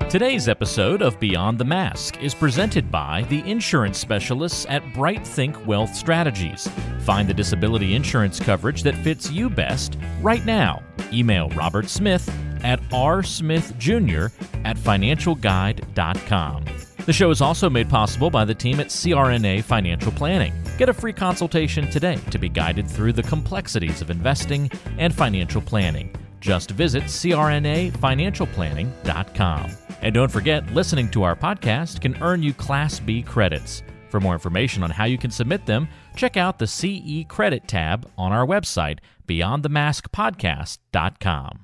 Today's episode of Beyond the Mask is presented by the insurance specialists at Bright Think Wealth Strategies. Find the disability insurance coverage that fits you best right now. Email Robert Smith at rsmithjr@financialguide.com. The show is also made possible by the team at CRNA Financial Planning. Get a free consultation today to be guided through the complexities of investing and financial planning. Just visit crnafinancialplanning.com. And don't forget, listening to our podcast can earn you Class B credits. For more information on how you can submit them, check out the CE Credit tab on our website, beyondthemaskpodcast.com.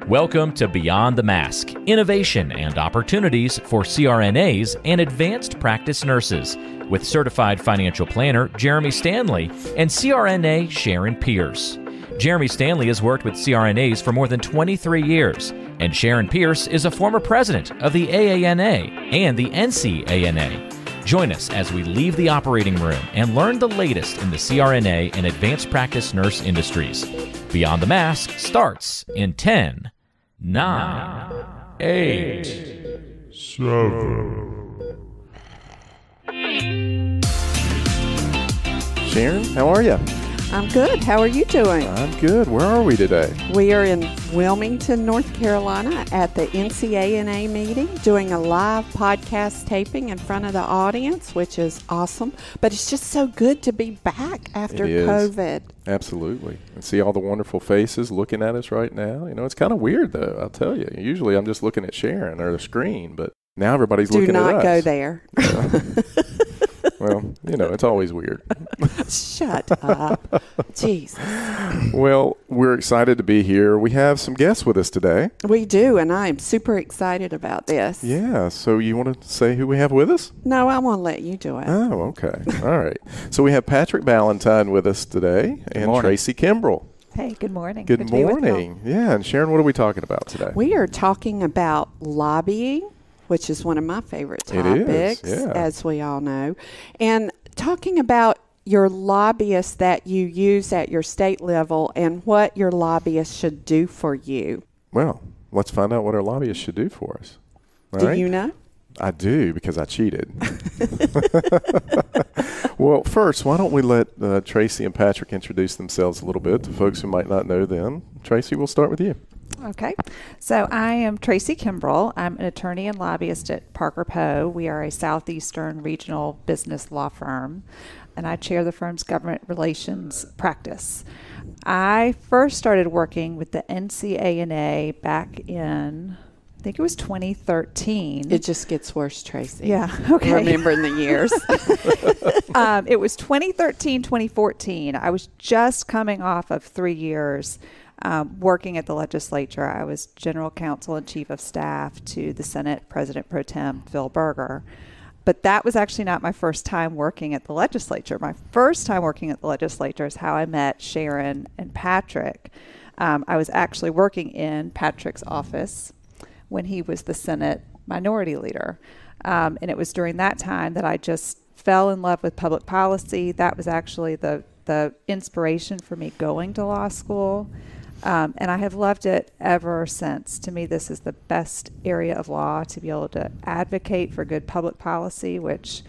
Welcome to Beyond the Mask, innovation and opportunities for CRNAs and advanced practice nurses, with certified financial planner Jeremy Stanley and CRNA Sharon Pierce. Jeremy Stanley has worked with CRNAs for more than 23 years, and Sharon Pierce is a former president of the AANA and the NCANA. Join us as we leave the operating room and learn the latest in the CRNA and advanced practice nurse industries. Beyond the Mask starts in 10, 9, 8, 7. Sharon, how are you? I'm good. How are you doing? I'm good. Where are we today? We are in Wilmington, North Carolina at the NCANA meeting, doing a live podcast taping in front of the audience, which is awesome. But it's just so good to be back after COVID. Absolutely. And see all the wonderful faces looking at us right now. You know, it's kind of weird, though, I'll tell you. Usually I'm just looking at Sharon or the screen, but now everybody's looking at us. Do not go there. Well, you know, it's always weird. Shut up. Jesus. Well, we're excited to be here. We have some guests with us today. We do, and I am super excited about this. Yeah, so you want to say who we have with us? No, I want to let you do it. Oh, okay. All right. So we have Patrick Ballantine with us today and Tracy Kimbrell. Hey, good morning. Good morning. Yeah, and Sharon, what are we talking about today? We are talking about lobbying, which is one of my favorite topics, as we all know, and talking about your lobbyists that you use at your state level and what your lobbyists should do for you. Well, let's find out what our lobbyists should do for us. All do right? you know? I do, because I cheated. Well, first, why don't we let Tracy and Patrick introduce themselves a little bit to folks who might not know them. Tracy, we'll start with you. Okay. So I am Tracy Kimbrell. I'm an attorney and lobbyist at Parker Poe. We are a southeastern regional business law firm, and I chair the firm's government relations practice. I first started working with the NCANA back in, I think it was 2013. It just gets worse, Tracy. Yeah, okay. Remembering the years. It was 2013, 2014. I was just coming off of 3 years working at the legislature. I was general counsel and chief of staff to the Senate President Pro Tem Phil Berger. But that was actually not my first time working at the legislature. My first time working at the legislature is how I met Sharon and Patrick. I was actually working in Patrick's office when he was the Senate minority leader. And it was during that time that I just fell in love with public policy. That was actually the inspiration for me going to law school. And I have loved it ever since. To me, this is the best area of law to be able to advocate for good public policy, which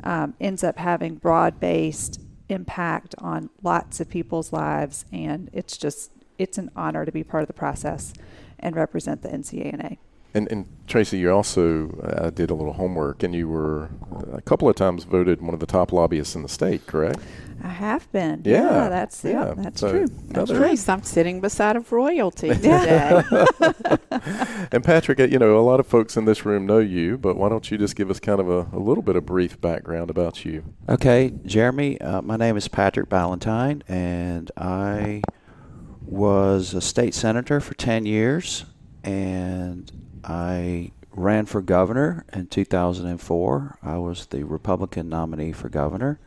ends up having broad-based impact on lots of people's lives. And it's an honor to be part of the process and represent the NCANA. And Tracy, you also did a little homework, and you were a couple of times voted one of the top lobbyists in the state, correct? I have been. Yeah, that's so true. That's Trace. I'm sitting beside of royalty today. And Patrick, you know, a lot of folks in this room know you, but why don't you just give us kind of a little bit of brief background about you? Okay, Jeremy, my name is Patrick Ballantine, and I was a state senator for 10 years, and I ran for governor in 2004. I was the Republican nominee for governor,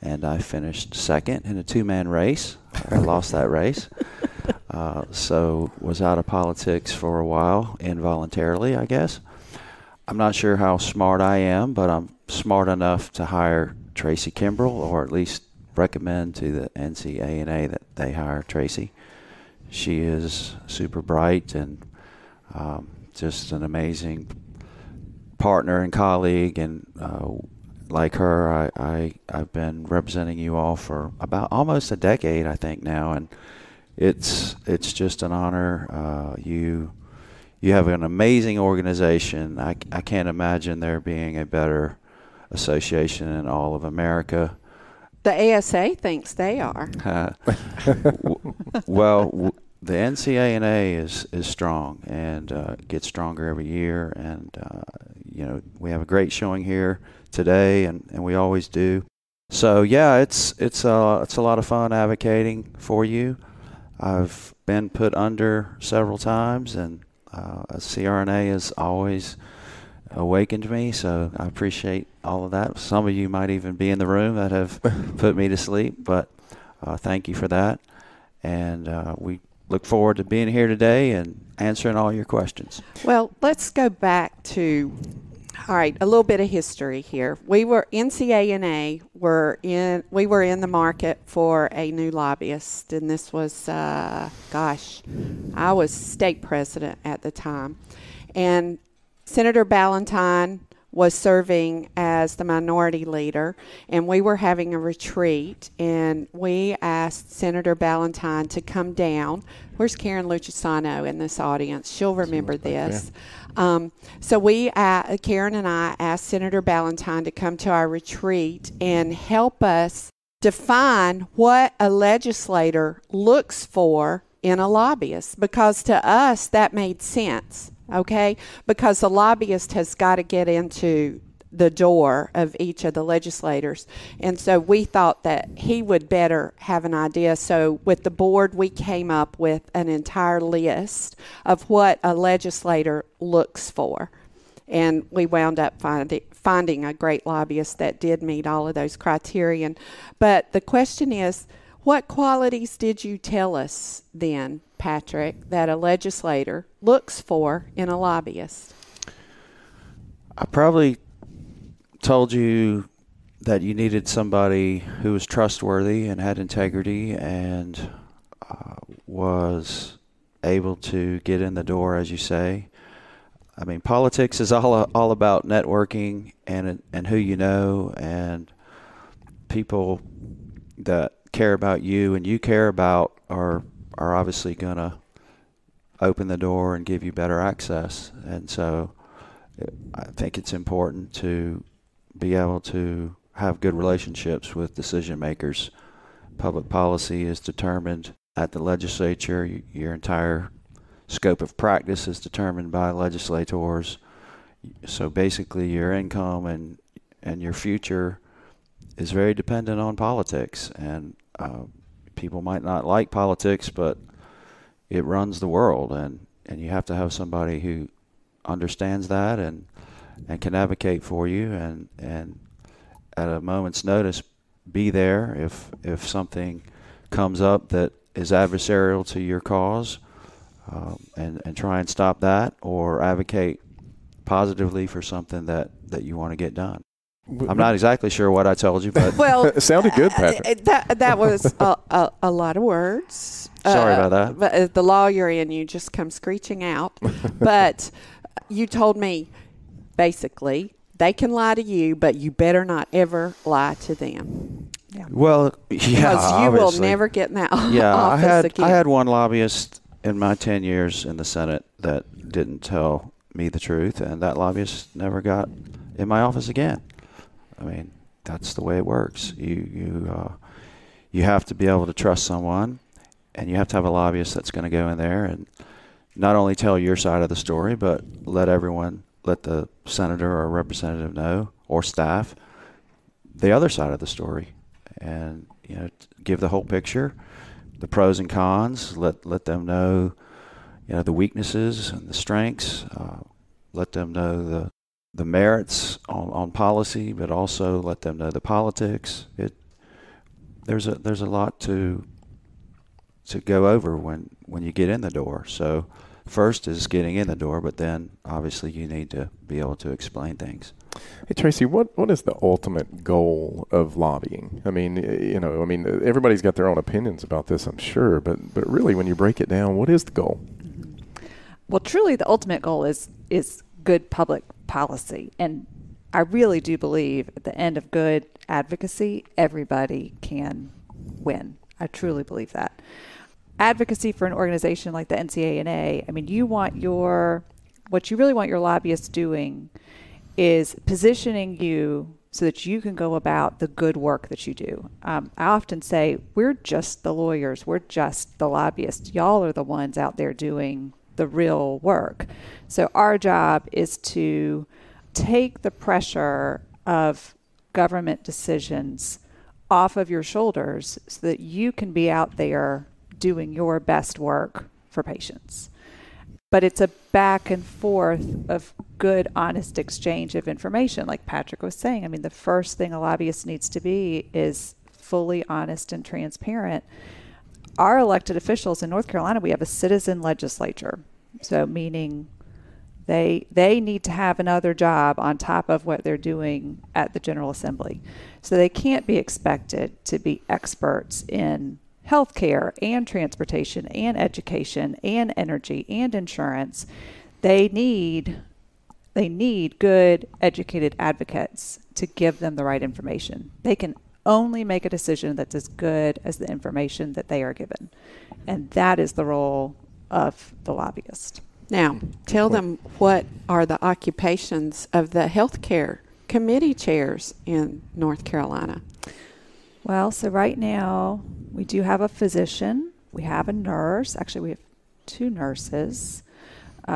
and I finished second in a two-man race. I lost that race. So was out of politics for a while, involuntarily, I guess. I'm not sure how smart I am, but I'm smart enough to hire Tracy Kimbrell, or at least recommend to the NCANA that they hire Tracy. She is super bright and just an amazing partner and colleague, and like her, I've been representing you all for about almost a decade, I think now, and it's just an honor. You have an amazing organization. I can't imagine there being a better association in all of America. The ASA thinks they are. Well, the NCANA is strong and gets stronger every year, and we have a great showing here today, and we always do. So yeah, it's a lot of fun advocating for you. I've been put under several times, and CRNA has always awakened me, so I appreciate all of that. Some of you might even be in the room that have put me to sleep, but thank you for that. And we look forward to being here today and answering all your questions. Well, let's go back to, all right, a little bit of history here. We were NCANA. We were in the market for a new lobbyist, and this was, I was state president at the time, and Senator Ballantine was serving as the minority leader, and we were having a retreat, and we asked Senator Ballantine to come down. Where's Karen Luchisano in this audience? She'll remember this. So Karen and I asked Senator Ballantine to come to our retreat and help us define what a legislator looks for in a lobbyist, because to us that made sense. Okay, because the lobbyist has got to get into the door of each of the legislators. And so we thought that he would better have an idea. So with the board, we came up with an entire list of what a legislator looks for. And we wound up finding a great lobbyist that did meet all of those criteria. But the question is, what qualities did you tell us then, Patrick, that a legislator looks for in a lobbyist? I probably told you that you needed somebody who was trustworthy and had integrity and was able to get in the door, as you say. I mean, politics is all about networking and who you know, and people that care about you and you care about are obviously going to open the door and give you better access. And so I think it's important to be able to have good relationships with decision makers. Public policy is determined at the legislature. Your entire scope of practice is determined by legislators. So basically your income and your future is very dependent on politics. And people might not like politics, but it runs the world, and you have to have somebody who understands that and can advocate for you, and at a moment's notice be there if something comes up that is adversarial to your cause, and try and stop that or advocate positively for something that you want to get done. I'm not exactly sure what I told you, but well, it sounded good, Patrick. That was a lot of words. Sorry about that. But the lawyer in you just come screeching out. But you told me, basically, they can lie to you, but you better not ever lie to them. Yeah. Well, yeah, because you will never get in that office again. I had one lobbyist in my 10 years in the Senate that didn't tell me the truth, and that lobbyist never got in my office again. I mean, that's the way it works. You have to be able to trust someone, and you have to have a lobbyist that's going to go in there and not only tell your side of the story, but let the senator or representative know, or staff, the other side of the story, and give the whole picture, the pros and cons. Let them know, the weaknesses and the strengths. Let them know the merits on policy, but also let them know the politics. There's a lot to go over when you get in the door. So first is getting in the door, but then obviously you need to be able to explain things. Hey Tracy, what is the ultimate goal of lobbying? I mean, everybody's got their own opinions about this, I'm sure, but really when you break it down, what is the goal? Well, truly, the ultimate goal is good public policy. And I really do believe at the end of good advocacy, everybody can win. I truly believe that. Advocacy for an organization like the NCANA, I mean, what you really want your lobbyists doing is positioning you so that you can go about the good work that you do. I often say, we're just the lawyers, we're just the lobbyists. Y'all are the ones out there doing the real work. So our job is to take the pressure of government decisions off of your shoulders so that you can be out there doing your best work for patients. But it's a back and forth of good, honest exchange of information. Like Patrick was saying, I mean, the first thing a lobbyist needs to be is fully honest and transparent. Our elected officials in North Carolina, we have a citizen legislature. So meaning they need to have another job on top of what they're doing at the General Assembly. So they can't be expected to be experts in healthcare and transportation and education and energy and insurance. They need good, educated advocates to give them the right information. They can only make a decision that's as good as the information that they are given. And that is the role of the lobbyist. Now, tell them what are the occupations of the healthcare committee chairs in North Carolina. Well, so right now we do have a physician. We have a nurse. Actually, we have 2 nurses,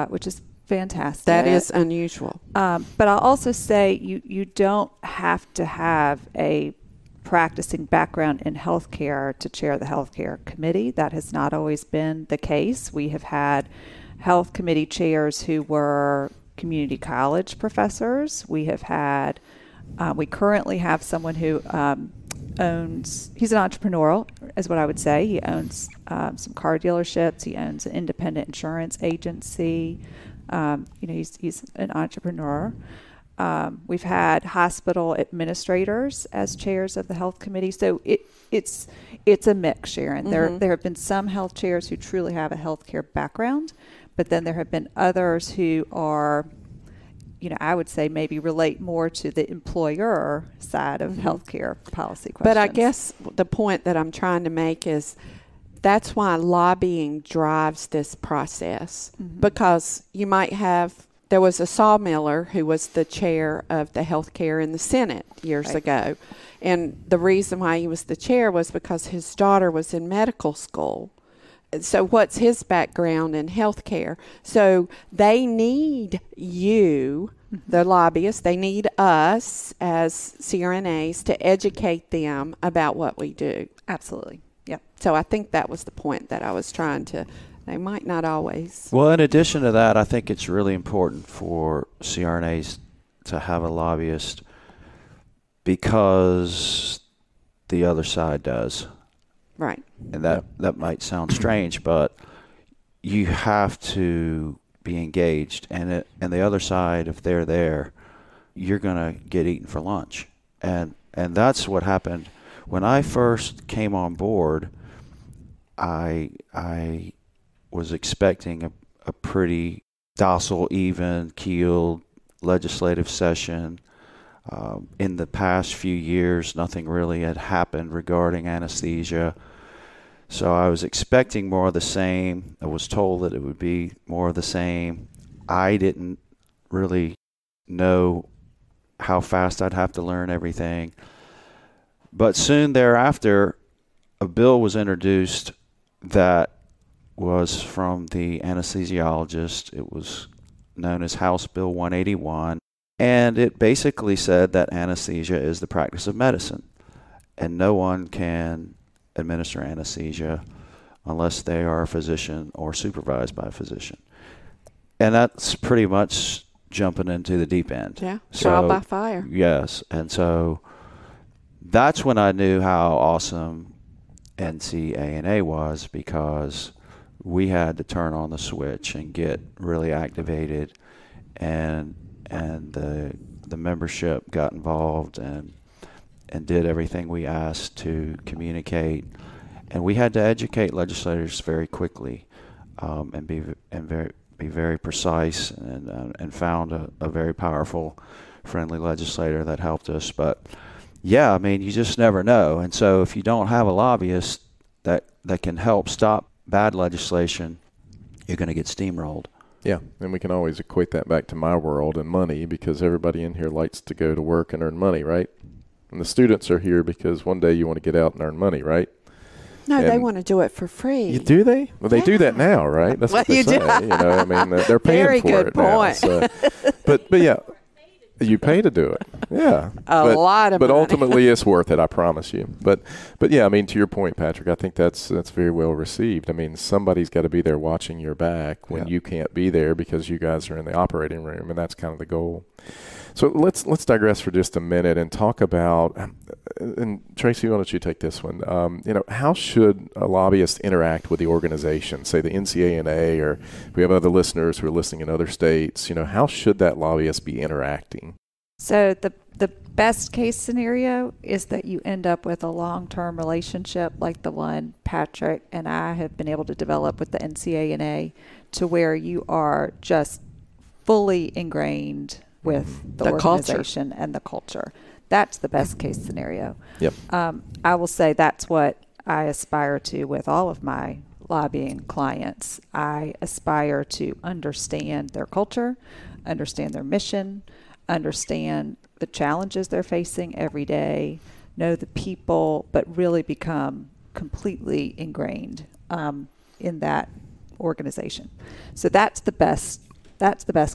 which is fantastic. That is unusual. But I'll also say you don't have to have a practicing background in healthcare to chair the healthcare committee. That has not always been the case. We have had health committee chairs who were community college professors. We have had, we currently have someone who he's an entrepreneurial, is what I would say. He owns some car dealerships. He owns an independent insurance agency. He's an entrepreneur. We've had hospital administrators as chairs of the health committee. So it's a mix, Sharon. Mm-hmm. There have been some health chairs who truly have a healthcare background, but then there have been others who are, I would say maybe relate more to the employer side of healthcare policy questions. But I guess the point that I'm trying to make is that's why lobbying drives this process, because you might have. There was a sawmiller who was the chair of the healthcare in the Senate years ago. And the reason why he was the chair was because his daughter was in medical school. So what's his background in healthcare? So they need you, the lobbyists, they need us as CRNAs to educate them about what we do. Absolutely. Yep. So I think that was the point that I was trying to. They might not always. Well, in addition to that, I think it's really important for CRNAs to have a lobbyist because the other side does. Right. And that might sound strange, but you have to be engaged. And the other side, if they're there, you're going to get eaten for lunch. And that's what happened. When I first came on board, I was expecting a pretty docile, even-keeled legislative session. In the past few years, nothing really had happened regarding anesthesia. So I was expecting more of the same. I was told that it would be more of the same. I didn't really know how fast I'd have to learn everything. But soon thereafter, a bill was introduced that was from the anesthesiologist. It was known as House Bill 181, and it basically said that anesthesia is the practice of medicine, and no one can administer anesthesia unless they are a physician or supervised by a physician. And that's pretty much jumping into the deep end. Yeah, trial by fire. Yes, and so that's when I knew how awesome NCANA was, because we had to turn on the switch and get really activated, and the membership got involved and did everything we asked to communicate, and we had to educate legislators very quickly, and be be very precise, and found a very powerful, friendly legislator that helped us. But yeah, I mean, you just never know. And so if you don't have a lobbyist that can help stop bad legislation, you're going to get steamrolled. Yeah, and we can always equate that back to my world and money, because everybody in here likes to go to work and earn money, right? And the students are here because one day you want to get out and earn money, right? No, and they want to do it for free. Do they? Well, they do that now, right? That's what they say. You know, I mean, they're paying Very for good it point. now. So. But yeah, you pay to do it. Yeah, a lot of but money. ultimately, it's worth it. I promise you. But yeah, I mean, to your point, Patrick, I think that's very well received. I mean, somebody's got to be there watching your back when you can't be there because you guys are in the operating room, and that's kind of the goal. So let's digress for just a minute and talk about, and Tracy, why don't you take this one? You know, how should a lobbyist interact with the organization, say the NCANA, or if we have other listeners who are listening in other states, you know, how should that lobbyist be interacting? So the best case scenario is that you end up with a long-term relationship like the one Patrick and I have been able to develop with the NCANA, to where you are just fully ingrained with the organization culture. And the culture. That's the best case scenario. Yep. I will say that's what I aspire to with all of my lobbying clients. I aspire to understand their culture, understand their mission, understand the challenges they're facing every day, know the people, but really become completely ingrained in that organization. So that's the best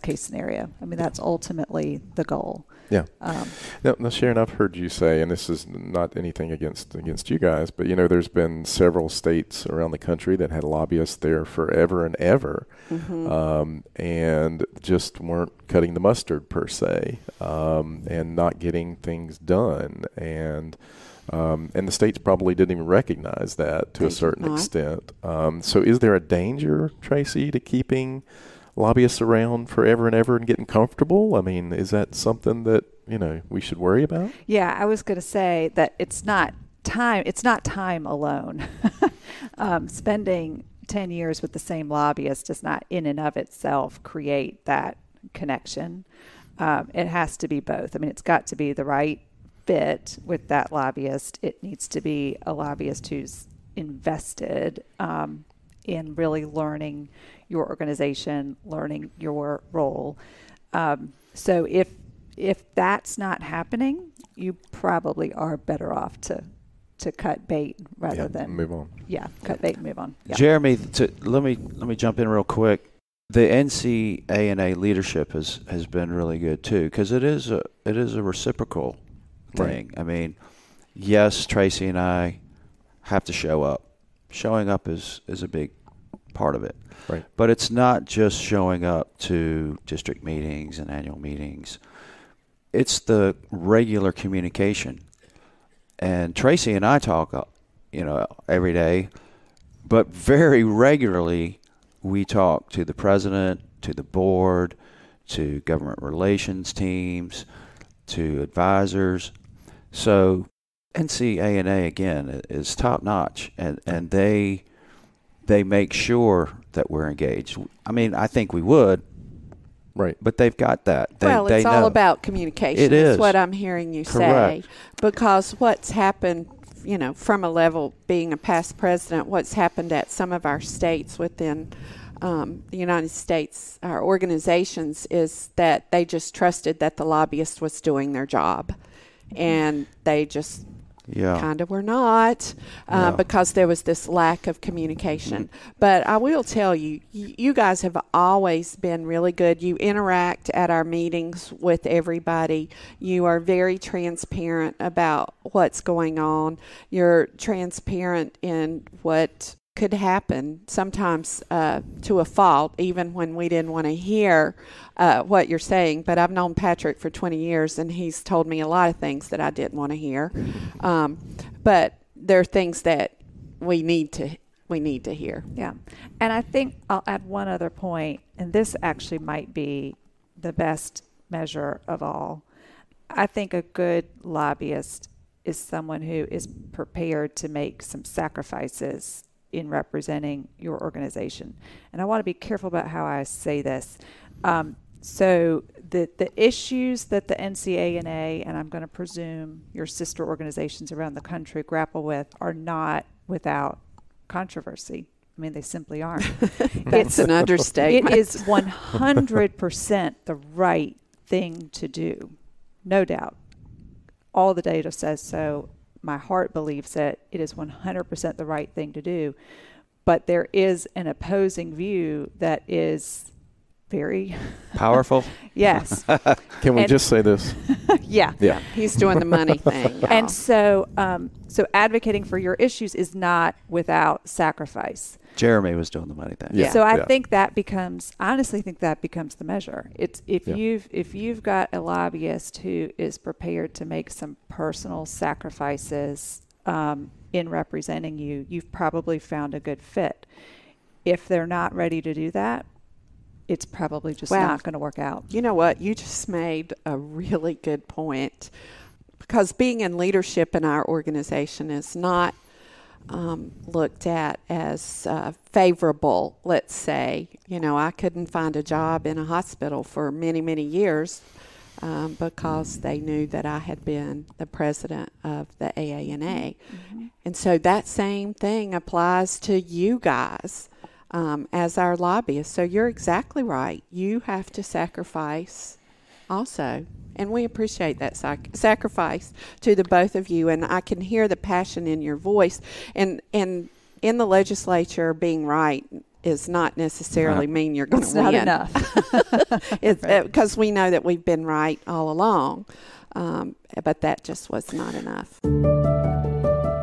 case scenario. I mean, that's ultimately the goal. Yeah. Now, Sharon, I've heard you say, and this is not anything against you guys, but, you know, there's been several states around the country that had lobbyists there forever and ever, and just weren't cutting the mustard per se, and not getting things done. And the states probably didn't even recognize that to a certain extent. So is there a danger, Tracy, to keeping lobbyists around forever and ever and getting comfortable? I mean, is that something that, you know, we should worry about? Yeah, I was going to say that it's not time alone. Spending 10 years with the same lobbyist does not in and of itself create that connection. It has to be both. I mean, it's got to be the right fit with that lobbyist. It needs to be a lobbyist who's invested in really learning your organization, learning your role. So if that's not happening, you probably are better off to cut bait rather than move on. Yeah, cut bait and move on. Yeah. Jeremy, let me jump in real quick. The NCANA leadership has been really good too, because it is a reciprocal thing. Right. I mean, yes, Tracy and I have to show up. Showing up is a big part of it. Right. But it's not just showing up to district meetings and annual meetings. It's the regular communication. And Tracy and I talk, you know, every day, but very regularly we talk to the president, to the board, to government relations teams, to advisors. So NCANA, again, is top notch, and they make sure that we're engaged. I mean, I think we would. Right. But they've got that. It's all about communication. It is. That's what I'm hearing you Correct. say. Because what's happened, you know, from a level being a past president, what's happened at some of our states within the United States, our organizations, is that they just trusted that the lobbyist was doing their job. And they just kind of were not, because there was this lack of communication. But I will tell you, you guys have always been really good. You interact at our meetings with everybody. You are very transparent about what's going on. You're transparent in what could happen, sometimes to a fault, even when we didn't want to hear what you're saying. But I've known Patrick for 20 years, and he's told me a lot of things that I didn't want to hear. But there are things that we need to hear. Yeah. And I think I'll add one other point, and this actually might be the best measure of all. I think a good lobbyist is someone who is prepared to make some sacrifices in representing your organization. And I want to be careful about how I say this. So the issues that the NCANA, and I'm going to presume your sister organizations around the country grapple with, are not without controversy. I mean, they simply aren't. That's an understatement. It is 100% the right thing to do, no doubt. All the data says so. My heart believes it. It is 100% the right thing to do. But there is an opposing view that is very powerful. Yes. Can we just say this? Yeah. He's doing the money thing. Y'all. And so advocating for your issues is not without sacrifice. Jeremy was doing the money thing. Yeah. So I think that becomes, honestly think that becomes the measure. It's if you've got a lobbyist who is prepared to make some personal sacrifices in representing you, you've probably found a good fit. If they're not ready to do that, it's probably just not going to work out. You know what? You just made a really good point, because being in leadership in our organization is not looked at as favorable, let's say. You know, I couldn't find a job in a hospital for many, many years because they knew that I had been the president of the AANA. Mm-hmm. And so that same thing applies to you guys as our lobbyists. So you're exactly right. You have to sacrifice also. And we appreciate that sacrifice to the both of you. And I can hear the passion in your voice. And in the legislature, being right is not necessarily mean you're going to win. It's not enough. Because we know that we've been right all along. But that just was not enough.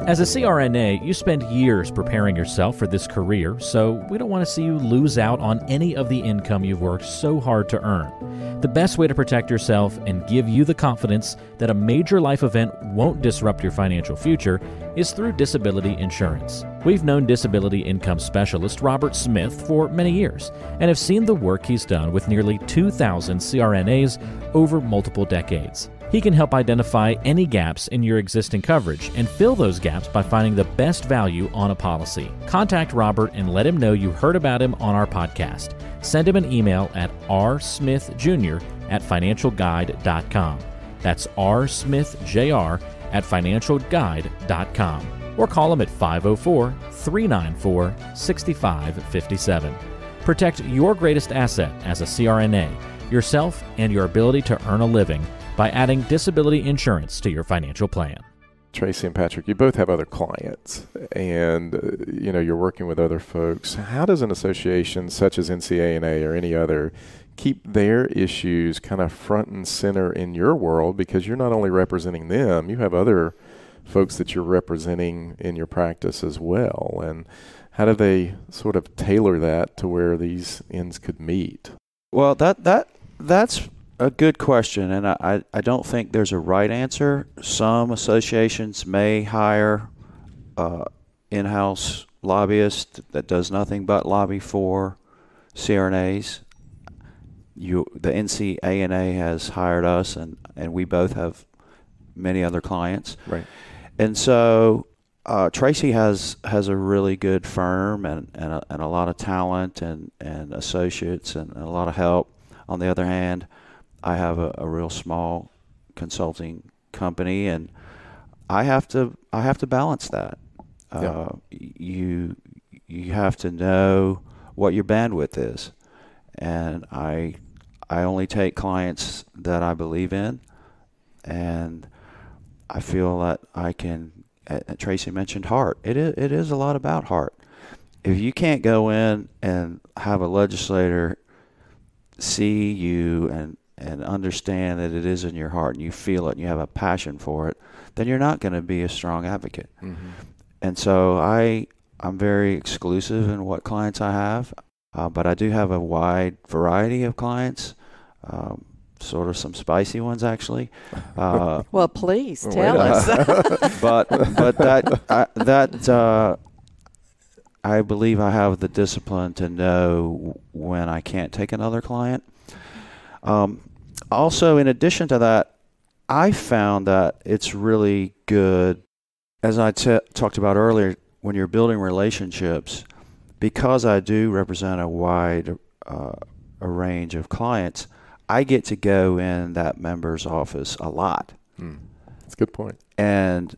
As a CRNA, you spend years preparing yourself for this career, so we don't want to see you lose out on any of the income you've worked so hard to earn. The best way to protect yourself and give you the confidence that a major life event won't disrupt your financial future is through disability insurance. We've known disability income specialist Robert Smith for many years and have seen the work he's done with nearly 2,000 CRNAs over multiple decades. He can help identify any gaps in your existing coverage and fill those gaps by finding the best value on a policy. Contact Robert and let him know you heard about him on our podcast. Send him an email at rsmithjr@financialguide.com. That's rsmithjr@financialguide.com. Or call him at 504-394-6557. Protect your greatest asset as a CRNA, yourself and your ability to earn a living, by adding disability insurance to your financial plan. Tracy and Patrick, you both have other clients, and you're working with other folks. How does an association such as NCANA or any other keep their issues kind of front and center in your world? Because you're not only representing them, you have other folks that you're representing in your practice as well. And how do they sort of tailor that to where these ends could meet? Well, that's a good question, and I don't think there's a right answer. Some associations may hire in-house lobbyist that does nothing but lobby for CRNAs. The NCANA has hired us, and we both have many other clients. Right. And so Tracy has a really good firm and a lot of talent and associates and a lot of help. On the other hand, I have a real small consulting company, and I have to balance that. You have to know what your bandwidth is, and I only take clients that I believe in, and I feel that I can. Tracy mentioned heart. It is a lot about heart. If you can't go in and have a legislator see you and understand that it is in your heart and you feel it and you have a passion for it, then you're not going to be a strong advocate. Mm-hmm. And so I'm very exclusive in what clients I have, but I do have a wide variety of clients, sort of some spicy ones actually. Well, please tell us. but that I believe I have the discipline to know when I can't take another client. Also, in addition to that, I found that it's really good, as I talked about earlier, when you're building relationships, because I do represent a wide a range of clients, I get to go in that member's office a lot. That's a good point. And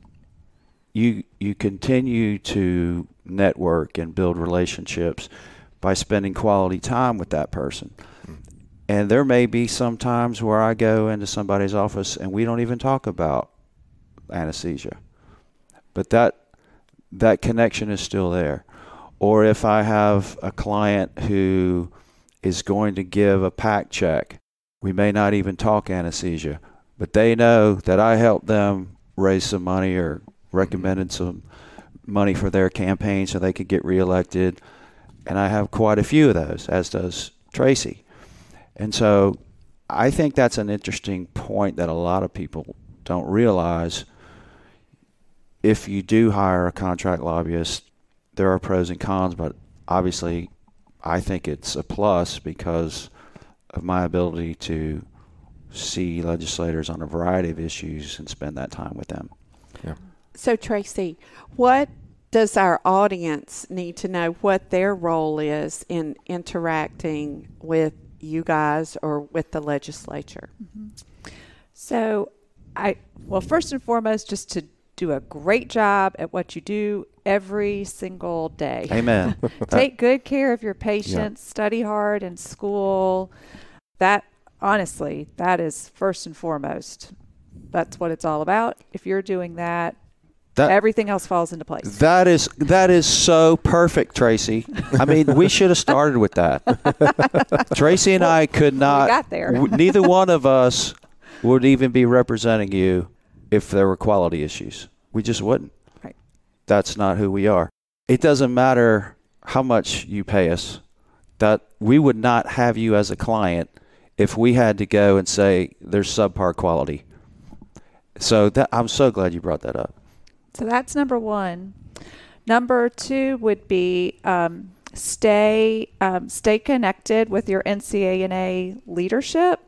you continue to network and build relationships by spending quality time with that person. And there may be some times where I go into somebody's office and we don't even talk about anesthesia. But that connection is still there. Or if I have a client who is going to give a PAC check, we may not even talk anesthesia, but they know that I helped them raise some money or recommended some money for their campaign so they could get reelected. And I have quite a few of those, as does Tracy. And so I think that's an interesting point that a lot of people don't realize. If you do hire a contract lobbyist, there are pros and cons, but obviously I think it's a plus because of my ability to see legislators on a variety of issues and spend that time with them. Yeah. So, Tracy, what does our audience need to know what their role is in interacting with you guys or with the legislature? So, first and foremost, just to do a great job at what you do every single day. Amen. Take good care of your patients, study hard in school. That, honestly, that is first and foremost. That's what it's all about. If you're doing that, everything else falls into place. That is so perfect, Tracy. I mean, we should have started with that. Tracy and I could not. We got there. Neither one of us would even be representing you if there were quality issues. We just wouldn't. Right. That's not who we are. It doesn't matter how much you pay us. That we would not have you as a client if we had to go and say there's subpar quality. So I'm so glad you brought that up. So that's number one. Number two would be stay connected with your NCANA leadership.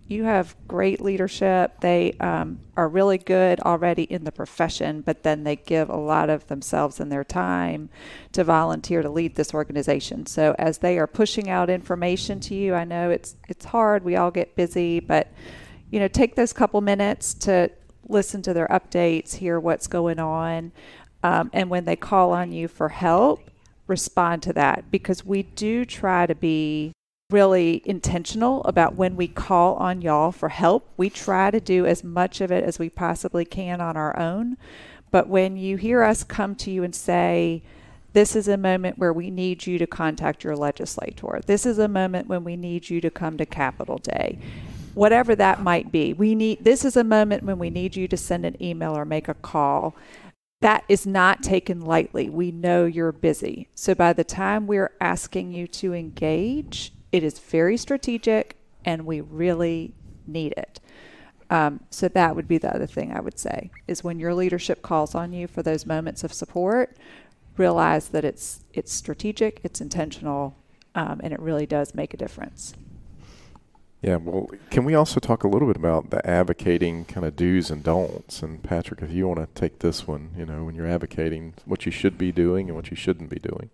You have great leadership. They are really good already in the profession, but then they give a lot of themselves and their time to volunteer to lead this organization. So as they are pushing out information to you, I know it's hard. We all get busy, but take those couple minutes to listen to their updates, hear what's going on, and when they call on you for help, respond to that, because we do try to be really intentional about when we call on y'all for help. We try to do as much of it as we possibly can on our own, but when you hear us come to you and say, this is a moment where we need you to contact your legislator, this is a moment when we need you to come to Capitol Day, whatever that might be. This is a moment when we need you to send an email or make a call. That is not taken lightly. We know you're busy. So by the time we're asking you to engage, it is very strategic and we really need it. So that would be the other thing I would say, is when your leadership calls on you for those moments of support, realize that it's strategic, it's intentional, and it really does make a difference. Yeah, well, can we also talk a little bit about the advocating kind of do's and don'ts? And Patrick, if you want to take this one, when you're advocating, what you should be doing and what you shouldn't be doing.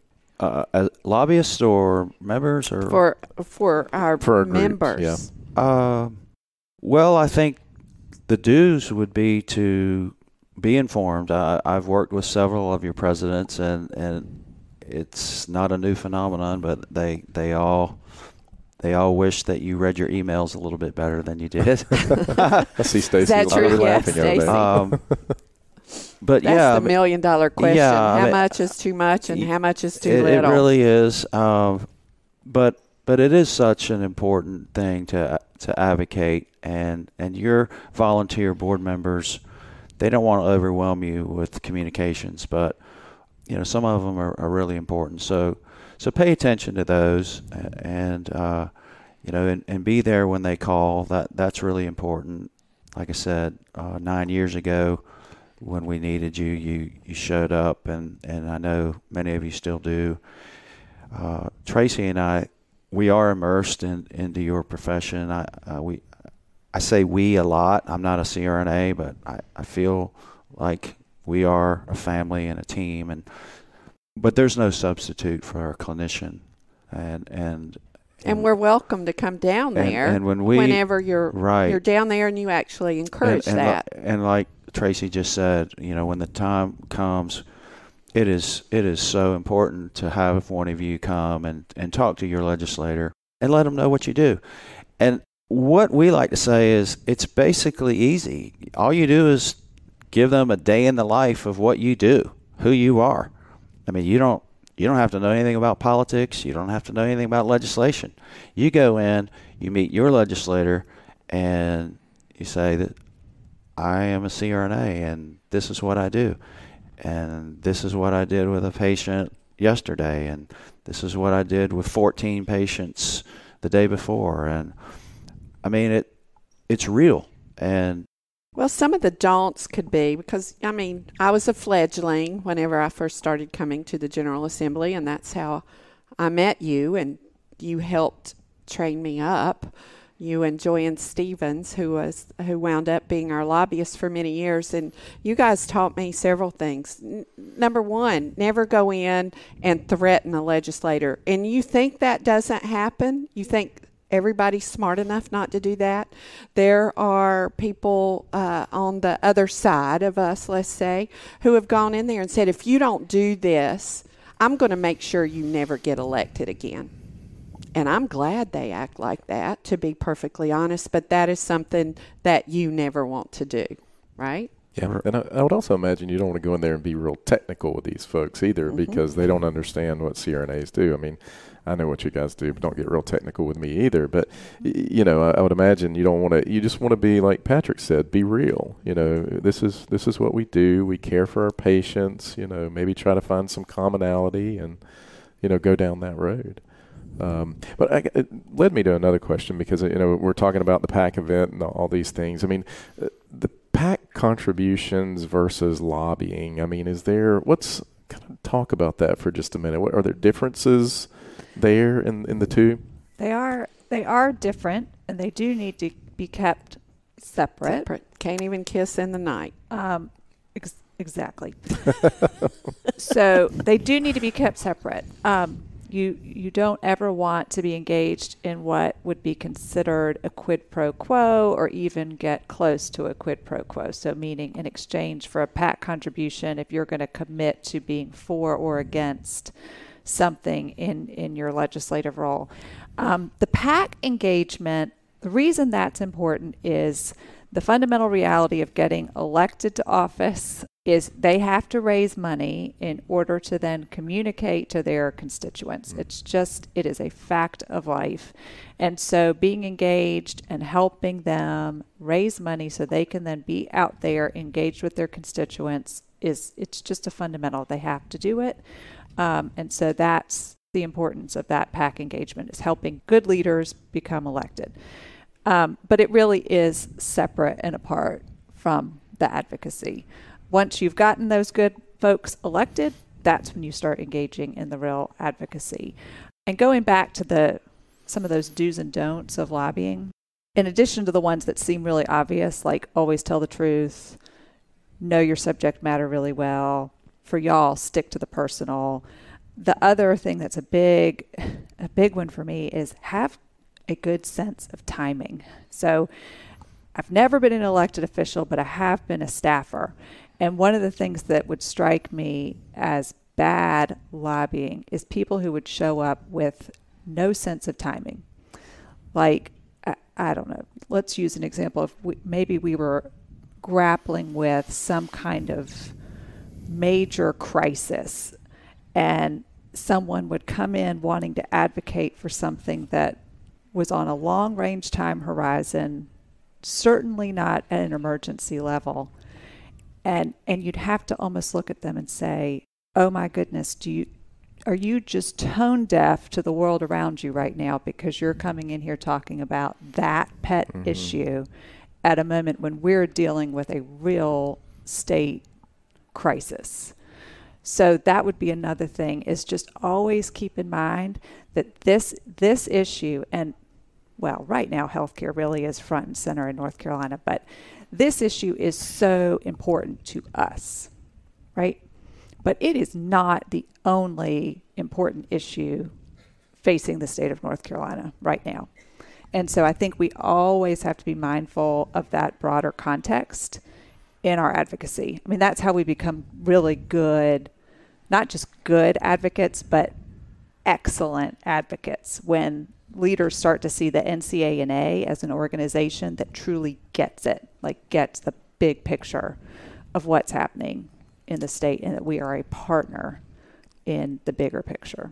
As lobbyists or members, or for our members. Groups, yeah. Well, I think the do's would be to be informed. I've worked with several of your presidents, and it's not a new phenomenon, but they all wish that you read your emails a little bit better than you did. I see Stacy laughing over there. But that's the $1 million question. Yeah, how much is too much and how much is too little? It really is. But it is such an important thing to advocate, and your volunteer board members, they don't want to overwhelm you with communications, but some of them are really important. So pay attention to those, and and be there when they call. That's really important. Like I said, 9 years ago, when we needed you, you showed up, and I know many of you still do. Tracy and I, we are immersed into your profession. I say we a lot. I'm not a CRNA, but I feel like we are a family and a team, but there's no substitute for our clinician, and we're welcome to come down there and whenever you're down there, and you actually encourage that. And like Tracy just said, when the time comes, it is so important to have one of you come and talk to your legislator and let them know what you do. And what we like to say is it's basically easy. All you do is give them a day in the life of what you do, who you are. I mean, you don't have to know anything about politics. You don't have to know anything about legislation. You go in, you meet your legislator, and you say that I am a CRNA, and this is what I do. And this is what I did with a patient yesterday, and this is what I did with 14 patients the day before. And I mean, it's real. And well, some of the don'ts could be because, I mean, I was a fledgling whenever I first started coming to the General Assembly, and that's how I met you, and you helped train me up. You and Joanne Stevens, who wound up being our lobbyist for many years, and you guys taught me several things. Number one, never go in and threaten a legislator. And you think that doesn't happen? You think everybody's smart enough not to do that? There are people on the other side of us, let's say, who have gone in there and said, if you don't do this, I'm going to make sure you never get elected again. And I'm glad they act like that, to be perfectly honest, but that is something that you never want to do, right? Yeah, and I would also imagine you don't want to go in there and be real technical with these folks either, because they don't understand what CRNAs do. I mean, I know what you guys do, but don't get real technical with me either. But, I would imagine you don't want to, you just want to be, like Patrick said, be real. This is what we do. We care for our patients, maybe try to find some commonality and, go down that road. But it led me to another question because, we're talking about the PAC event and all these things. I mean, the PAC contributions versus lobbying. I mean, kind of talk about that for just a minute. What are there differences there in the two? They are different, and they do need to be kept separate. Can't even kiss in the night. Exactly. So they do need to be kept separate. You don't ever want to be engaged in what would be considered a quid pro quo or even get close to a quid pro quo. So meaning in exchange for a PAC contribution, if you're going to commit to being for or against something in your legislative role. The PAC engagement, the reason that's important is the fundamental reality of getting elected to office is they have to raise money in order to then communicate to their constituents. It is a fact of life. And so being engaged and helping them raise money so they can then be out there engaged with their constituents it's just a fundamental. They have to do it. And so that's the importance of that PAC engagement, is helping good leaders become elected. But it really is separate and apart from the advocacy. Once you've gotten those good folks elected, that's when you start engaging in the real advocacy. And going back to some of those do's and don'ts of lobbying, in addition to the ones that seem really obvious, like always tell the truth, know your subject matter really well, for y'all, stick to the personal. The other thing that's a big one for me is have a good sense of timing. So I've never been an elected official, but I have been a staffer. And one of the things that would strike me as bad lobbying is people who would show up with no sense of timing. Like, I don't know, let's use an example of maybe we were grappling with some kind of major crisis and someone would come in wanting to advocate for something that was on a long range time horizon, certainly not at an emergency level. And you'd have to almost look at them and say, oh my goodness, are you just tone deaf to the world around you right now because you're coming in here talking about that pet issue at a moment when we're dealing with a real state crisis? So that would be another thing, is just always keep in mind that this issue, and well, right now healthcare really is front and center in North Carolina, but this issue is so important to us. right? But it is not the only important issue facing the state of North Carolina right now. And so I think we always have to be mindful of that broader context in our advocacy. I mean, that's how we become really good, not just good advocates, but excellent advocates, when leaders start to see the NCANA as an organization that truly gets it, like gets the big picture of what's happening in the state, and that we are a partner in the bigger picture.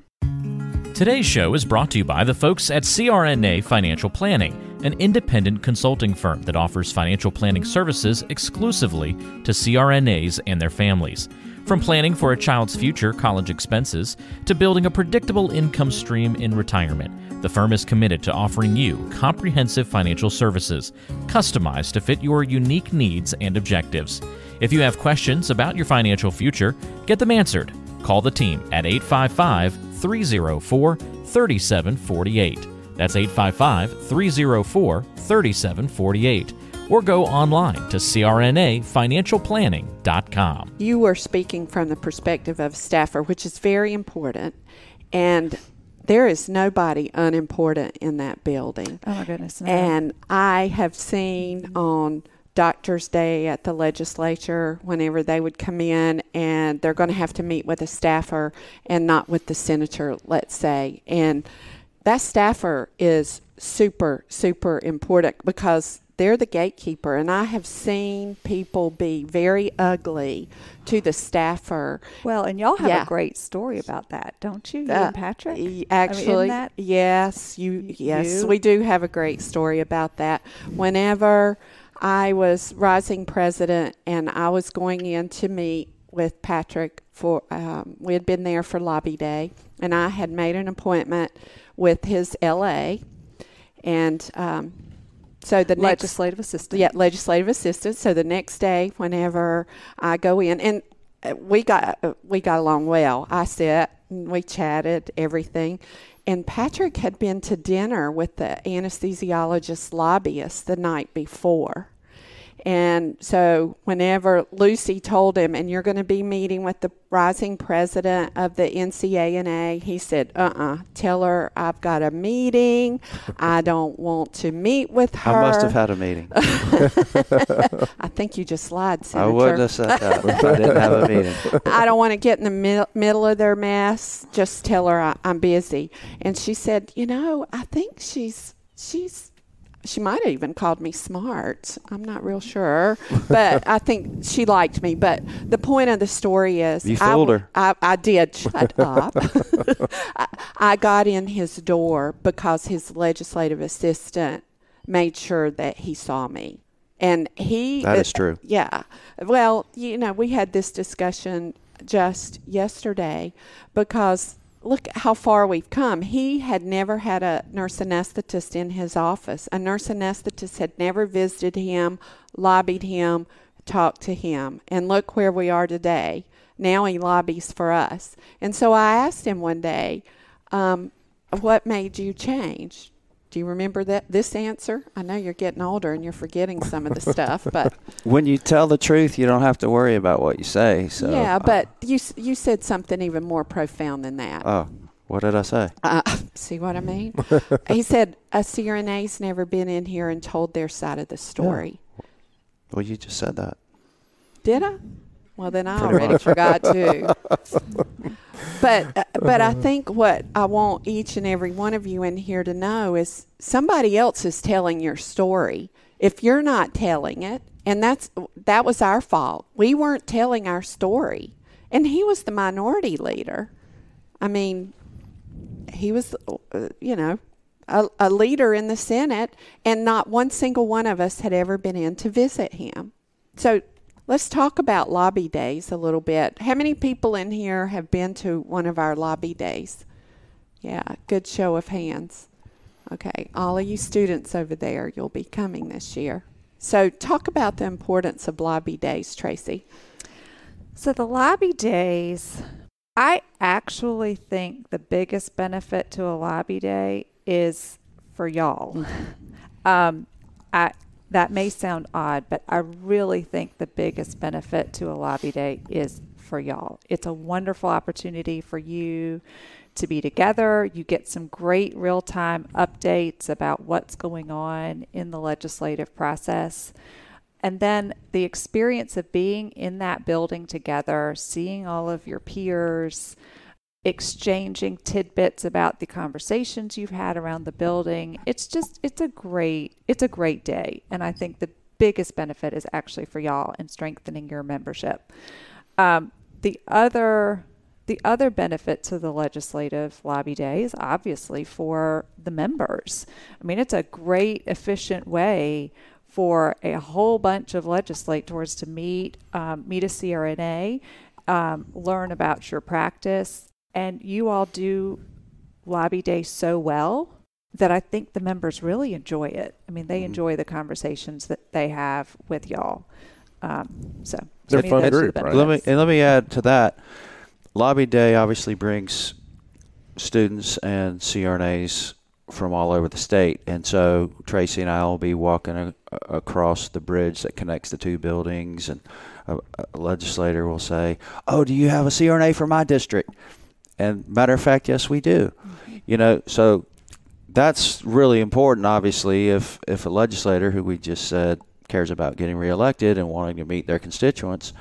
Today's show is brought to you by the folks at CRNA Financial Planning, an independent consulting firm that offers financial planning services exclusively to CRNAs and their families. From planning for a child's future college expenses to building a predictable income stream in retirement, the firm is committed to offering you comprehensive financial services, customized to fit your unique needs and objectives. If you have questions about your financial future, get them answered. Call the team at 855-304-3748. That's 855-304-3748. Or go online to crnafinancialplanning.com. You were speaking from the perspective of a staffer, which is very important. And there is nobody unimportant in that building. Oh, my goodness. No. And I have seen on Doctor's Day at the legislature, whenever they would come in and they're going to have to meet with a staffer and not with the senator, let's say. And that staffer is super, super important because they're the gatekeeper. And I have seen people be very ugly to the staffer. Well, and y'all have a great story about that, don't you? You and Patrick? Actually, I mean, yes, we do have a great story about that. Whenever I was rising president and I was going in to meet with Patrick for, we had been there for Lobby Day, and I had made an appointment with his LA, and so the legislative assistant. Yeah, legislative assistant. So the next day, whenever I go in, and we got along well. I sat and we chatted everything. And Patrick had been to dinner with the anesthesiologist lobbyist the night before. And so whenever Lucy told him, and you're going to be meeting with the rising president of the NCANA, he said, tell her I've got a meeting. I don't want to meet with her. I must have had a meeting. I think you just lied, Senator. I wouldn't have said that if I didn't have a meeting. I don't want to get in the middle of their mess. Just tell her I'm busy. And she said, I think she might have even called me smart. I'm not real sure. But I think she liked me. But the point of the story is... You fooled her. I did. Shut up. I got in his door because his legislative assistant made sure that he saw me. And he... That is true. Yeah. Well, we had this discussion just yesterday because... Look how far we've come. He had never had a nurse anesthetist in his office. A nurse anesthetist had never visited him, lobbied him, talked to him. And look where we are today. Now he lobbies for us. And so I asked him one day, what made you change? Do you remember this answer? I know you're getting older and you're forgetting some of the stuff, but when you tell the truth, you don't have to worry about what you say. So yeah, but you said something even more profound than that. Oh, what did I say? See what I mean? He said a CRNA's never been in here and told their side of the story. Yeah. Well, you just said that. Did I? Well, then I already forgot too. But I think what I want each and every one of you in here to know is somebody else is telling your story. If you're not telling it, and that was our fault. We weren't telling our story. And he was the minority leader. I mean, he was, a leader in the Senate, and not one single one of us had ever been in to visit him. So let's talk about lobby days a little bit. How many people in here have been to one of our lobby days? Yeah, good show of hands. Okay, all of you students over there, you'll be coming this year. So talk about the importance of lobby days, Tracy. So the lobby days, I actually think the biggest benefit to a lobby day is for y'all. That may sound odd, but I really think the biggest benefit to a lobby day is for y'all. It's a wonderful opportunity for you to be together. You get some great real-time updates about what's going on in the legislative process. And then the experience of being in that building together, seeing all of your peers, exchanging tidbits about the conversations you've had around the building. It's a great day. And I think the biggest benefit is actually for y'all in strengthening your membership. The other benefit to the Legislative Lobby Day is obviously for the members. I mean, it's a great, efficient way for a whole bunch of legislators to meet a CRNA, learn about your practice, and you all do Lobby Day so well that I think the members really enjoy it. I mean, they enjoy the conversations that they have with y'all. So they're fun group, right? Let me add to that. Lobby Day obviously brings students and CRNAs from all over the state, and so Tracy and I will be walking across the bridge that connects the two buildings, and a legislator will say, "Oh, do you have a CRNA for my district?" And matter of fact, yes, we do. You know, so that's really important. Obviously, if a legislator who we just said cares about getting reelected and wanting to meet their constituents,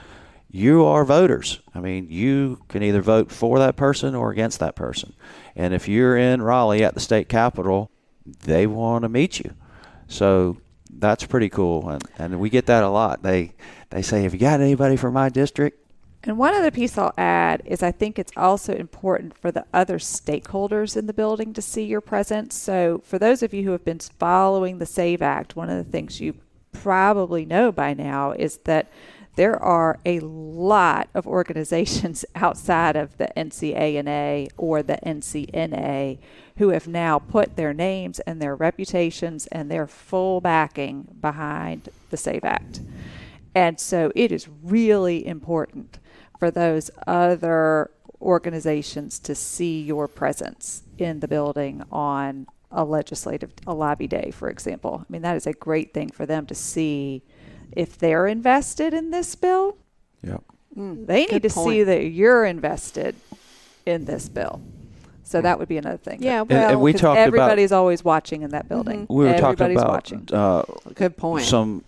you are voters. I mean, you can either vote for that person or against that person. And if you're in Raleigh at the state capitol, they want to meet you. So that's pretty cool. And we get that a lot. They say, "Have you got anybody for my district?" And one other piece I'll add is I think it's also important for the other stakeholders in the building to see your presence. So for those of you who have been following the SAVE Act, one of the things you probably know by now is that there are a lot of organizations outside of the NCANA or the NCNA who have now put their names and their reputations and their full backing behind the SAVE Act. And so it is really important for those other organizations to see your presence in the building on a lobby day, for example. I mean, that is a great thing for them to see. If they're invested in this bill, they need to see that you're invested in this bill. So that would be another thing. Yeah, well, and we talked everybody's always watching in that building. We were talking about watching. Good point. Some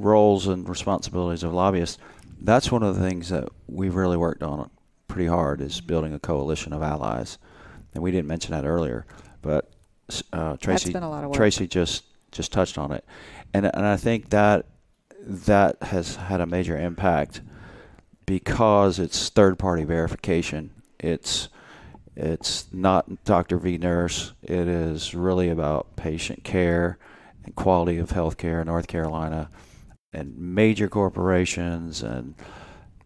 roles and responsibilities of lobbyists. That's one of the things that we've really worked on pretty hard is building a coalition of allies. And we didn't mention that earlier, but Tracy, that's been a lot of work. Tracy just touched on it. And I think that has had a major impact because it's third-party verification. It's not Dr. V nurse. It is really about patient care and quality of health care in North Carolina, and major corporations and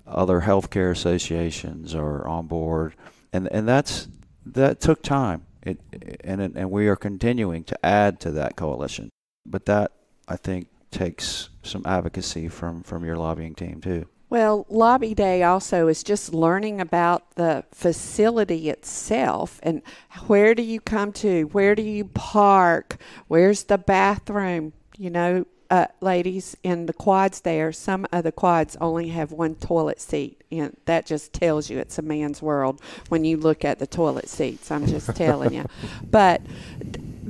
other healthcare associations are on board, and that took time. And we are continuing to add to that coalition, but that I think takes some advocacy from your lobbying team too. Well, Lobby Day also is just learning about the facility itself and where do you come to, where do you park, where's the bathroom. You know, ladies, in the quads there, some of the quads only have one toilet seat, and that just tells you it's a man's world when you look at the toilet seats. I'm just telling you. But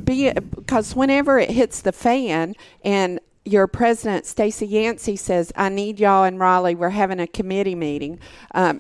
because whenever it hits the fan and your president, Stacey Yancey, says, "I need y'all in Raleigh. We're having a committee meeting."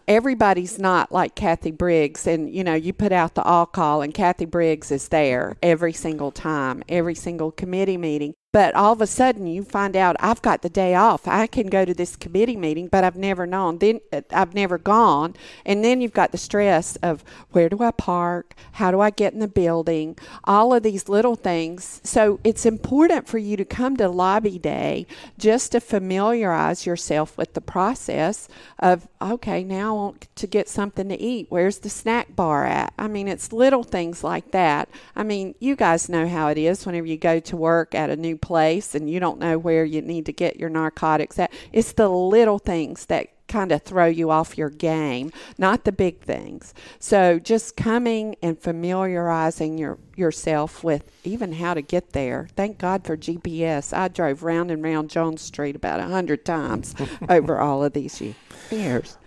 Everybody's not like Kathy Briggs. And, you know, you put out the all call and Kathy Briggs is there every single time, every single committee meeting. But all of a sudden you find out I've got the day off. I can go to this committee meeting, but I've never known. Then I've never gone. And then you've got the stress of where do I park? How do I get in the building? All of these little things. So it's important for you to come to Lobby Day just to familiarize yourself with the process of, okay, now I want to get something to eat. Where's the snack bar at? I mean, it's little things like that. I mean, you guys know how it is whenever you go to work at a new place and you don't know where you need to get your narcotics at. It's the little things that kind of throw you off your game, not the big things. So just coming and familiarizing yourself with even how to get there. Thank God for GPS. I drove round and round Jones Street about 100 times over all of these years.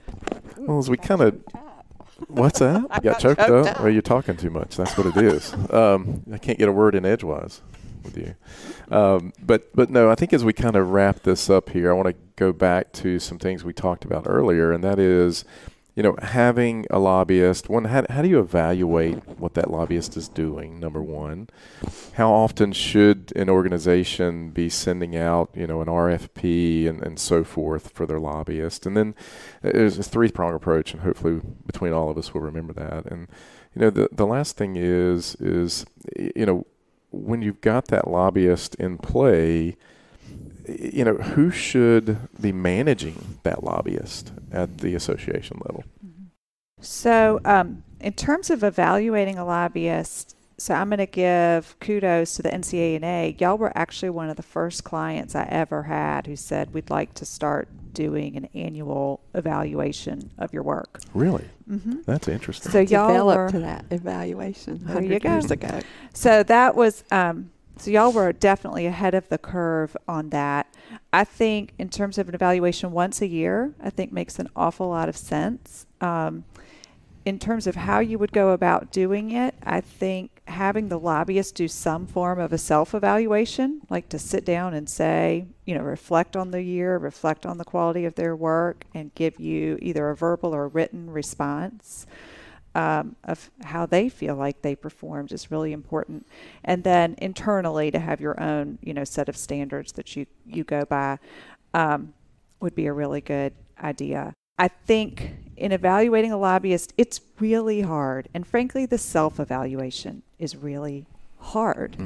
Well, as we kind of, what's that? You got choked up? Well, you're talking too much. That's what it is. I can't get a word in edgewise with you. But no, I think as we kind of wrap this up here, I want to go back to some things we talked about earlier, and that is, having a lobbyist. One, how do you evaluate what that lobbyist is doing, number one? How often should an organization be sending out, an RFP and so forth for their lobbyist? And then there's a three-prong approach, and hopefully between all of us we'll remember that. And, the last thing is when you've got that lobbyist in play, who should be managing that lobbyist at the association level? So in terms of evaluating a lobbyist, so I'm going to give kudos to the NCANA. Y'all were actually one of the first clients I ever had who said, we'd like to start doing an annual evaluation of your work. Really? Mm-hmm. That's interesting. So y'all developed to that evaluation 100 years ago. So that was... So y'all were definitely ahead of the curve on that. I think in terms of an evaluation once a year, I think makes an awful lot of sense. In terms of how you would go about doing it, I think having the lobbyist do some form of a self-evaluation, like to sit down and say, reflect on the year, reflect on the quality of their work, and give you either a verbal or written response of how they feel like they performed is really important. And then internally to have your own, set of standards that you go by would be a really good idea. I think in evaluating a lobbyist, it's really hard. And frankly, the self-evaluation is really hard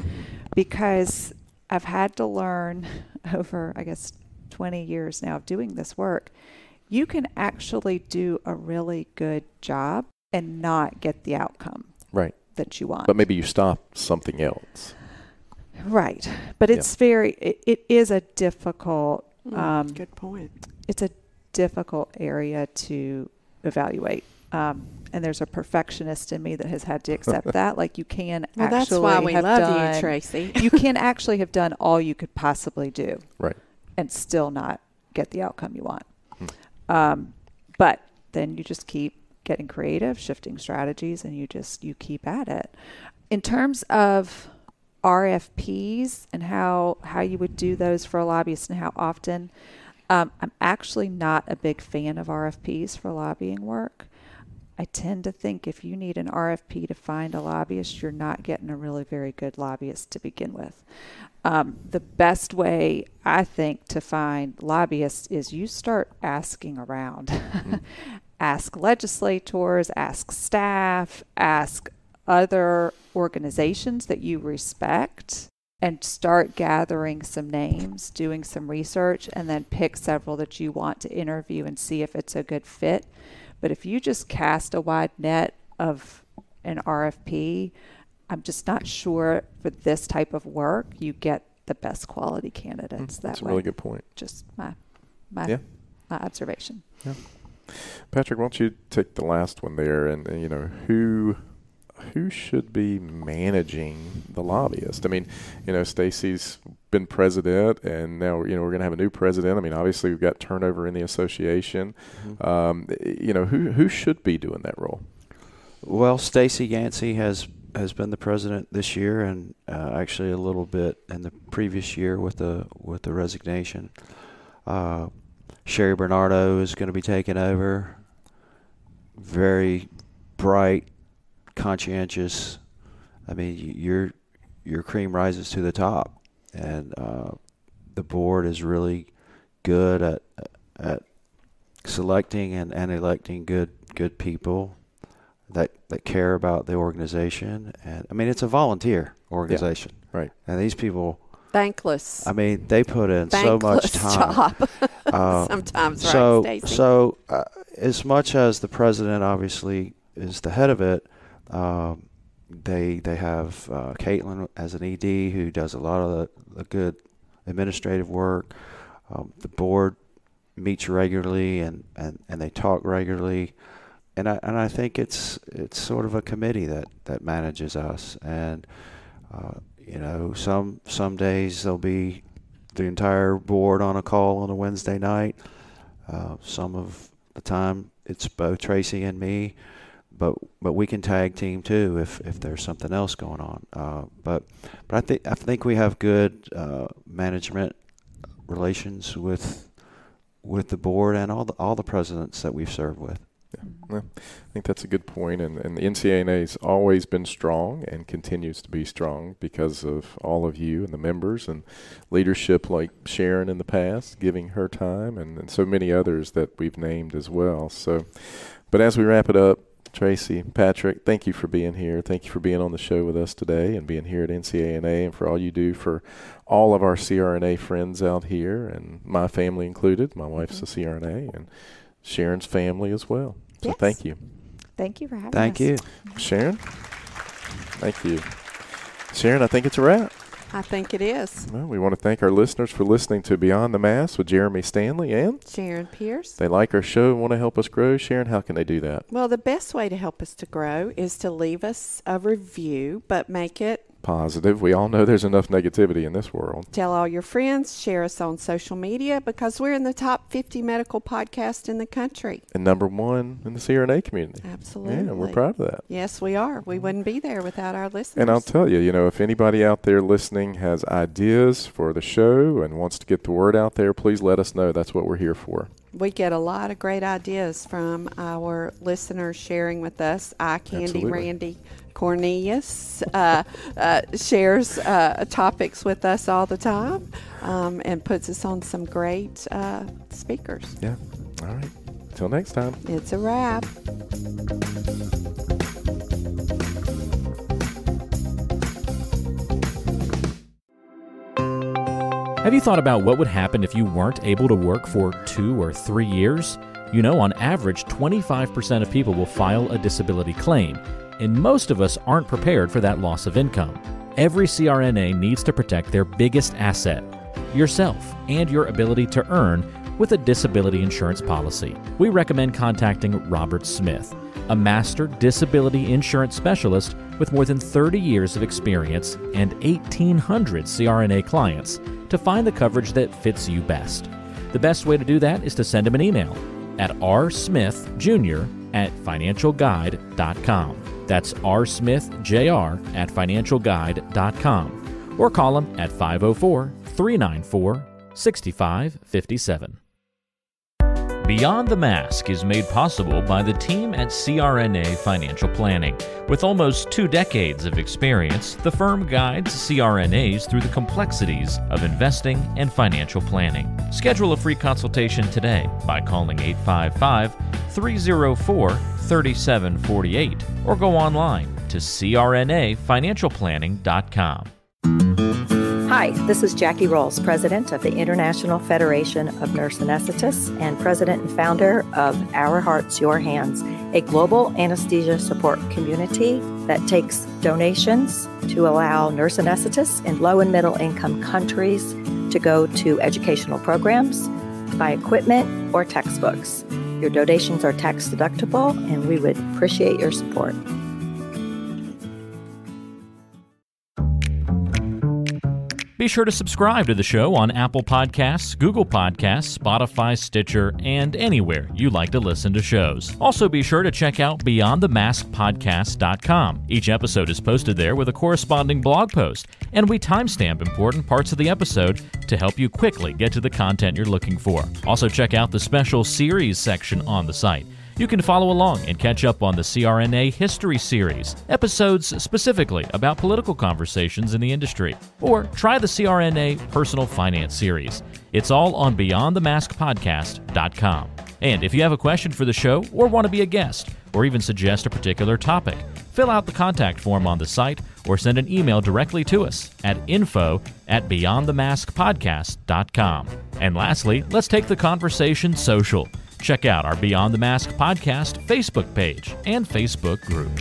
because I've had to learn over, 20 years now of doing this work, you can actually do a really good job and not get the outcome that you want. But maybe you stop something else. Right. But it's it is a difficult... good point. It's a difficult area to evaluate. And there's a perfectionist in me that has had to accept that. Like you can actually that's why we love you, Tracy. You can actually have done all you could possibly do. Right. And still not get the outcome you want. But then you just keep getting creative, shifting strategies, and you keep at it. In terms of RFPs and how you would do those for a lobbyist and how often, I'm actually not a big fan of RFPs for lobbying work. I tend to think if you need an RFP to find a lobbyist, you're not getting a really very good lobbyist to begin with. The best way, I think, to find lobbyists is you start asking around. Ask legislators, ask staff, ask other organizations that you respect, and start gathering some names, doing some research, and then pick several that you want to interview and see if it's a good fit. But if you just cast a wide net of an RFP, I'm just not sure for this type of work you get the best quality candidates that way. That's a really good point. Just my observation. Yeah. Patrick, why don't you take the last one there, and who should be managing the lobbyist? I mean, Stacy's been president, and now we're going to have a new president. I mean, obviously we've got turnover in the association. Who should be doing that role? Well, Stacy Yancey has been the president this year, and actually a little bit in the previous year with the resignation. Sherry Bernardo is going to be taking over. Very bright, conscientious. I mean, your cream rises to the top, and the board is really good at selecting and electing good people that care about the organization. And I mean, it's a volunteer organization, right? And these people, thankless. I mean, they put in so much time. Sometimes, right, Stacey? So as much as the president obviously is the head of it, they have Caitlin as an ED who does a lot of the good administrative work. The board meets regularly and they talk regularly, and I think it's sort of a committee that manages us. And some days there'll be the entire board on a call on a Wednesday night. Some of the time it's both Tracy and me, but we can tag team too if there's something else going on. But I think we have good management relations with the board and all the presidents that we've served with. Yeah. Well, I think that's a good point, and the NCANA's always been strong and continues to be strong because of all of you and the members and leadership like Sharon in the past, giving her time, and so many others that we've named as well. So, but as we wrap it up, Tracy, Patrick, thank you for being here. Thank you for being on the show with us today and being here at NCANA, and for all you do for all of our CRNA friends out here, and my family included. My wife's a CRNA, and Sharon's family as well. So yes. Thank you. Thank you for having us. Thank you. Sharon? Thank you. Sharon, I think it's a wrap. I think it is. Well, we want to thank our listeners for listening to Beyond the Mask with Jeremy Stanley and Sharon Pierce. They like our show and want to help us grow. Sharon, how can they do that? Well, the best way to help us to grow is to leave us a review, but make it positive. We all know there's enough negativity in this world. Tell all your friends, share us on social media, because we're in the top 50 medical podcast in the country. And number one in the CRNA community. Absolutely. Yeah, we're proud of that. Yes, we are. We wouldn't be there without our listeners. And I'll tell you, if anybody out there listening has ideas for the show and wants to get the word out there, please let us know. That's what we're here for. We get a lot of great ideas from our listeners sharing with us. Eye Candy Absolutely. Randy Cornelius shares topics with us all the time and puts us on some great speakers. Yeah. All right. Until next time. It's a wrap. Have you thought about what would happen if you weren't able to work for 2 or 3 years? On average, 25% of people will file a disability claim, and most of us aren't prepared for that loss of income. Every CRNA needs to protect their biggest asset, yourself, and your ability to earn with a disability insurance policy. We recommend contacting Robert Smith, a master disability insurance specialist with more than 30 years of experience and 1,800 CRNA clients, to find the coverage that fits you best. The best way to do that is to send him an email at rsmithjr@financialguide.com. That's rsmithjr@financialguide.com. Or call him at 504-394-6557. Beyond the Mask is made possible by the team at CRNA Financial Planning. With almost 2 decades of experience, the firm guides CRNAs through the complexities of investing and financial planning. Schedule a free consultation today by calling 855-304-3748 or go online to crnafinancialplanning.com. Hi, this is Jackie Rolls, President of the International Federation of Nurse Anesthetists and President and founder of Our Hearts, Your Hands, a global anesthesia support community that takes donations to allow nurse anesthetists in low and middle income countries to go to educational programs, buy equipment, or textbooks. Your donations are tax deductible, and we would appreciate your support. Be sure to subscribe to the show on Apple Podcasts, Google Podcasts, Spotify, Stitcher, and anywhere you like to listen to shows. Also be sure to check out BeyondTheMaskPodcast.com. Each episode is posted there with a corresponding blog post, and we timestamp important parts of the episode to help you quickly get to the content you're looking for. Also check out the special series section on the site. You can follow along and catch up on the CRNA History Series, episodes specifically about political conversations in the industry. Or try the CRNA Personal Finance Series. It's all on BeyondTheMaskPodcast.com. And if you have a question for the show or want to be a guest, or even suggest a particular topic, fill out the contact form on the site or send an email directly to us at info@BeyondTheMaskPodcast.com. And lastly, let's take the conversation social. Check out our Beyond the Mask podcast Facebook page and Facebook group.